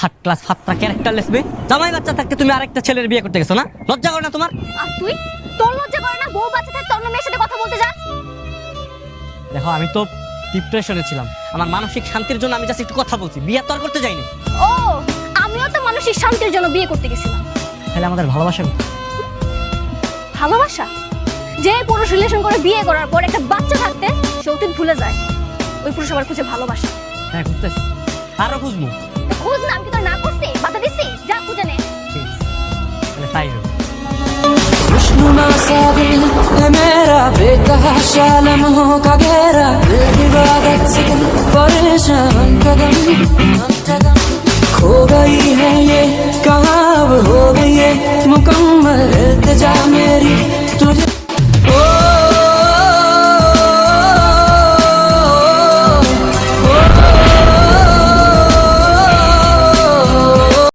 Third class ফাত্রা characterless মেয়ে, জামাই বাচ্চা থাকতে তুমি আরেকটা ছেলের বিয়ে করতে গেছো না? লজ্জা করে না তোমার? আর তুই, তোর লজ্জা করে না বউ বাচ্চা থাকতে অন্য মেয়ের সাথে কথা বলতে যাস? দেখো আমি তো ডিপ্রেশনে ছিলাম, আমার মানসিক শান্তির জন্য আমি জাস্ট একটু কথা বলছি, বিয়ে তো আর করতে যাইনি। ও, আমিও তো মানসিক শান্তির জন্য বিয়ে করতে গেছিলাম। তাহলে আমাদের ভালোবাসা কোথায়? ভালোবাসা? যে পুরুষ রিলেশন করে বিয়ে করার পর একটা বাচ্চা থাকতে সে অতীত ভুলে যায়, ওই পুরুষ আবার খুঁজে ভালোবাসা। হ্যাঁ খুঁজতেছি, আরো খুঁজবো। খোঁজ না, আমি কি তোর না করছি, বাধা দিছি? যা খুঁজে নে। ঠিক আছে, তাহলে তাই হবে। खुशनुमा सा दिल है मेरा, बेतहाशा लम्हों का घेरा, दिल की इबादत से परेशान कदम खो गई है ये, कहाँ अब हो गई ये मुकम्मल इल्तिजा मेरी तुझे।